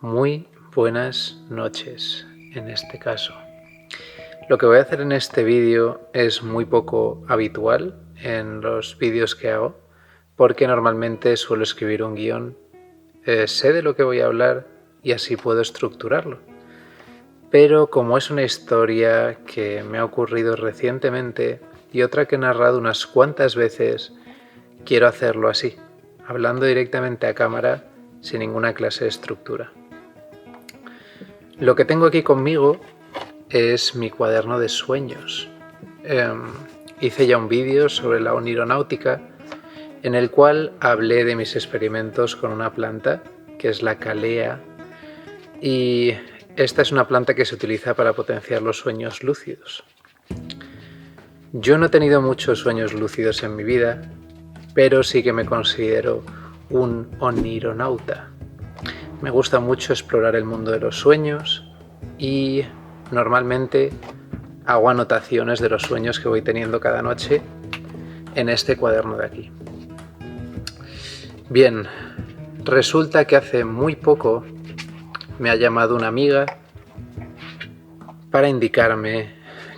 Muy buenas noches en este caso. Lo que voy a hacer en este vídeo es muy poco habitual en los vídeos que hago, porque normalmente suelo escribir un guión, sé de lo que voy a hablar y así puedo estructurarlo. Pero como es una historia que me ha ocurrido recientemente y otra que he narrado unas cuantas veces, quiero hacerlo así, hablando directamente a cámara sin ninguna clase de estructura. Lo que tengo aquí conmigo es mi cuaderno de sueños. Hice ya un vídeo sobre la onironáutica en el cual hablé de mis experimentos con una planta que es la calea, y esta es una planta que se utiliza para potenciar los sueños lúcidos. Yo no he tenido muchos sueños lúcidos en mi vida, pero sí que me considero un onironauta. Me gusta mucho explorar el mundo de los sueños y normalmente hago anotaciones de los sueños que voy teniendo cada noche en este cuaderno de aquí. Bien, resulta que hace muy poco me ha llamado una amiga para indicarme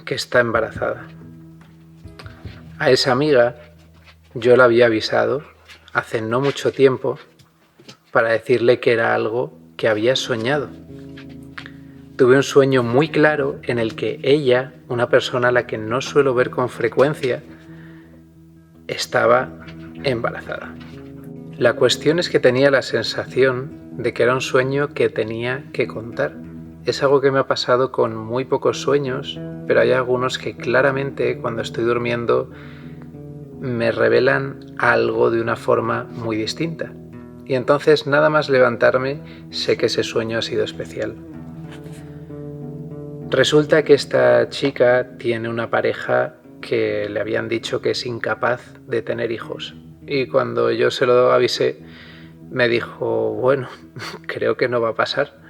que está embarazada. A esa amiga yo la había avisado hace no mucho tiempo para decirle que era algo que había soñado. Tuve un sueño muy claro en el que ella, una persona a la que no suelo ver con frecuencia, estaba embarazada. La cuestión es que tenía la sensación de que era un sueño que tenía que contar. Es algo que me ha pasado con muy pocos sueños, pero hay algunos que claramente cuando estoy durmiendo me revelan algo de una forma muy distinta. Y entonces nada más levantarme sé que ese sueño ha sido especial. Resulta que esta chica tiene una pareja que le habían dicho que es incapaz de tener hijos. Y cuando yo se lo avisé, me dijo, bueno, creo que no va a pasar.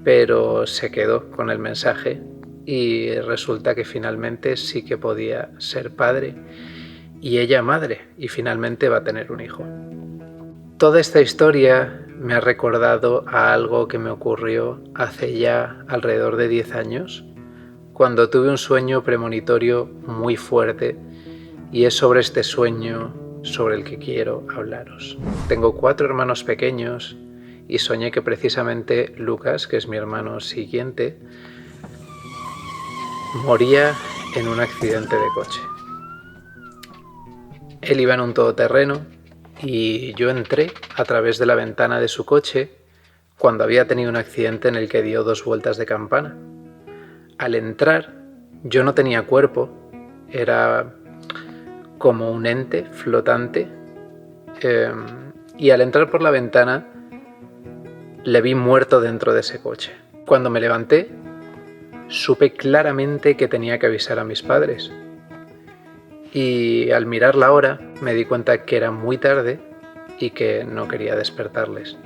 Pero se quedó con el mensaje y resulta que finalmente sí que podía ser padre y ella madre, y finalmente va a tener un hijo. Toda esta historia me ha recordado a algo que me ocurrió hace ya alrededor de 10 años, cuando tuve un sueño premonitorio muy fuerte, y es sobre este sueño sobre el que quiero hablaros. Tengo 4 hermanos pequeños y soñé que precisamente Lucas, que es mi hermano siguiente, moría en un accidente de coche. Él iba en un todoterreno y yo entré a través de la ventana de su coche cuando había tenido un accidente en el que dio 2 vueltas de campana. Al entrar, yo no tenía cuerpo, era como un ente flotante, y al entrar por la ventana le vi muerto dentro de ese coche. Cuando me levanté, supe claramente que tenía que avisar a mis padres. Y al mirar la hora me di cuenta que era muy tarde y que no quería despertarles.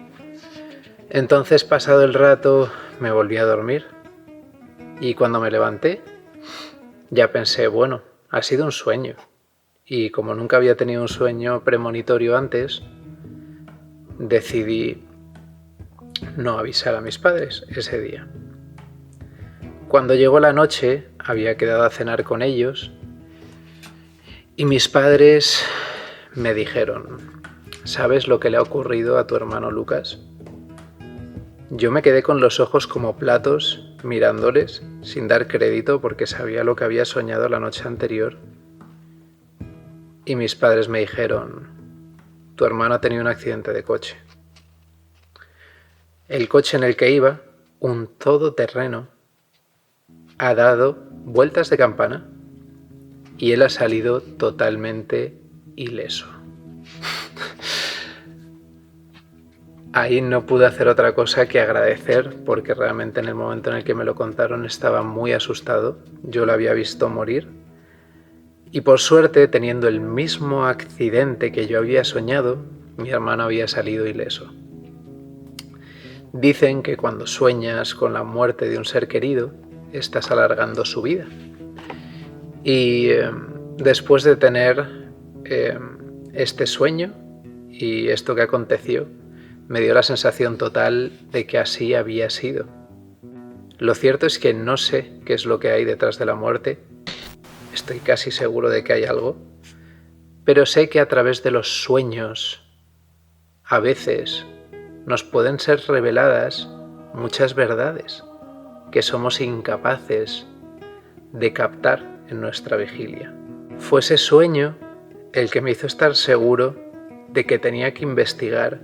Entonces, pasado el rato, me volví a dormir y cuando me levanté ya pensé, bueno, ha sido un sueño. Y como nunca había tenido un sueño premonitorio antes, decidí no avisar a mis padres ese día. Cuando llegó la noche, había quedado a cenar con ellos y mis padres me dijeron, ¿sabes lo que le ha ocurrido a tu hermano Lucas? Yo me quedé con los ojos como platos mirándoles sin dar crédito porque sabía lo que había soñado la noche anterior. Y mis padres me dijeron, tu hermano ha tenido un accidente de coche. El coche en el que iba, un todoterreno, ha dado vueltas de campana y él ha salido totalmente ileso. Ahí no pude hacer otra cosa que agradecer, porque realmente en el momento en el que me lo contaron estaba muy asustado. Yo lo había visto morir y por suerte, teniendo el mismo accidente que yo había soñado, mi hermano había salido ileso. Dicen que cuando sueñas con la muerte de un ser querido, estás alargando su vida. Y después de tener este sueño y esto que aconteció, me dio la sensación total de que así había sido. Lo cierto es que no sé qué es lo que hay detrás de la muerte, estoy casi seguro de que hay algo, pero sé que a través de los sueños, a veces, nos pueden ser reveladas muchas verdades que somos incapaces de captar en nuestra vigilia. Fue ese sueño el que me hizo estar seguro de que tenía que investigar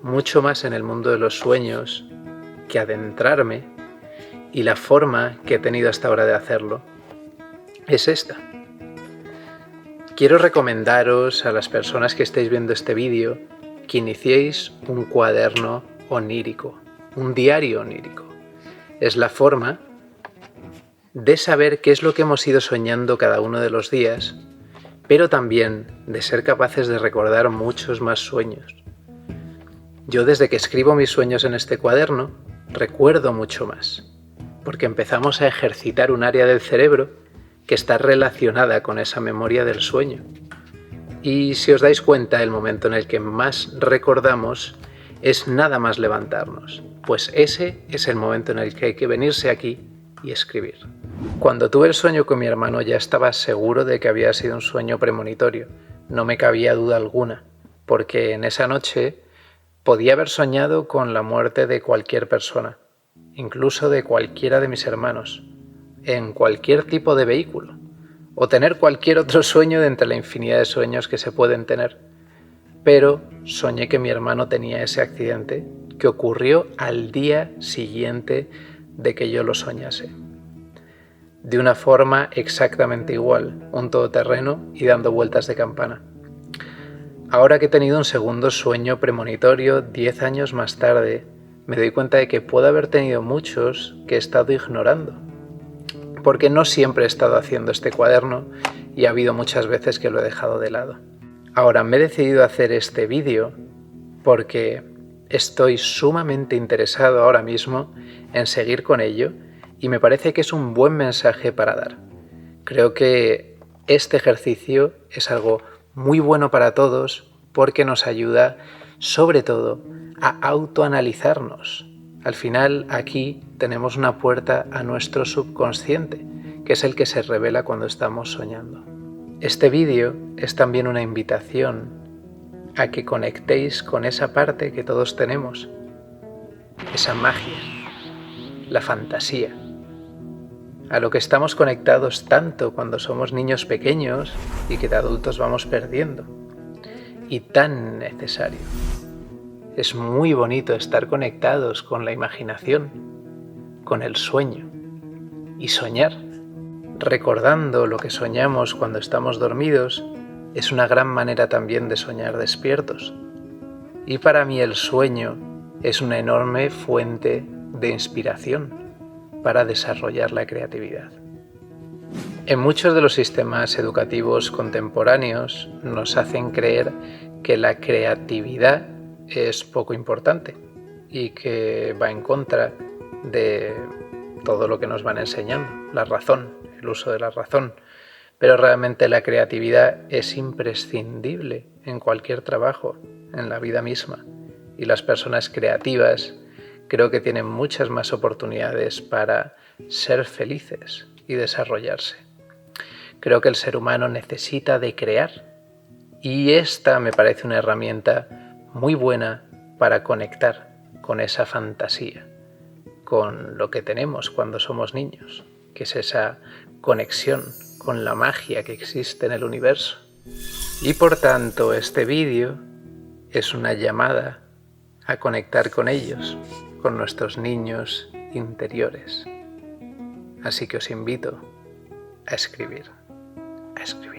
mucho más en el mundo de los sueños, que adentrarme, y la forma que he tenido hasta ahora de hacerlo es esta. Quiero recomendaros a las personas que estáis viendo este vídeo que iniciéis un cuaderno onírico, un diario onírico. Es la forma de saber qué es lo que hemos ido soñando cada uno de los días, pero también de ser capaces de recordar muchos más sueños. Yo desde que escribo mis sueños en este cuaderno, recuerdo mucho más, porque empezamos a ejercitar un área del cerebro que está relacionada con esa memoria del sueño. Y si os dais cuenta, el momento en el que más recordamos es nada más levantarnos, pues ese es el momento en el que hay que venirse aquí y escribir. Cuando tuve el sueño con mi hermano ya estaba seguro de que había sido un sueño premonitorio, no me cabía duda alguna, porque en esa noche podía haber soñado con la muerte de cualquier persona, incluso de cualquiera de mis hermanos, en cualquier tipo de vehículo, o tener cualquier otro sueño de entre la infinidad de sueños que se pueden tener. Pero soñé que mi hermano tenía ese accidente que ocurrió al día siguiente de que yo lo soñase. De una forma exactamente igual, un todoterreno y dando vueltas de campana. Ahora que he tenido un segundo sueño premonitorio 10 años más tarde, me doy cuenta de que puedo haber tenido muchos que he estado ignorando, porque no siempre he estado haciendo este cuaderno y ha habido muchas veces que lo he dejado de lado. Ahora me he decidido hacer este vídeo porque estoy sumamente interesado ahora mismo en seguir con ello y me parece que es un buen mensaje para dar. Creo que este ejercicio es algo muy bueno para todos porque nos ayuda sobre todo a autoanalizarnos. Al final aquí tenemos una puerta a nuestro subconsciente, que es el que se revela cuando estamos soñando. Este vídeo es también una invitación a que conectéis con esa parte que todos tenemos, esa magia, la fantasía, a lo que estamos conectados tanto cuando somos niños pequeños y que de adultos vamos perdiendo, y tan necesario. Es muy bonito estar conectados con la imaginación, con el sueño, y soñar, recordando lo que soñamos cuando estamos dormidos, es una gran manera también de soñar despiertos. Y para mí el sueño es una enorme fuente de inspiración para desarrollar la creatividad. En muchos de los sistemas educativos contemporáneos nos hacen creer que la creatividad es poco importante y que va en contra de todo lo que nos van enseñando, la razón, el uso de la razón. Pero realmente la creatividad es imprescindible en cualquier trabajo, en la vida misma. Y las personas creativas creo que tienen muchas más oportunidades para ser felices y desarrollarse. Creo que el ser humano necesita de crear y esta me parece una herramienta muy buena para conectar con esa fantasía, con lo que tenemos cuando somos niños, que es esa conexión con la magia que existe en el universo. Y por tanto este vídeo es una llamada a conectar con ellos, con nuestros niños interiores. Así que os invito a escribir, a escribir.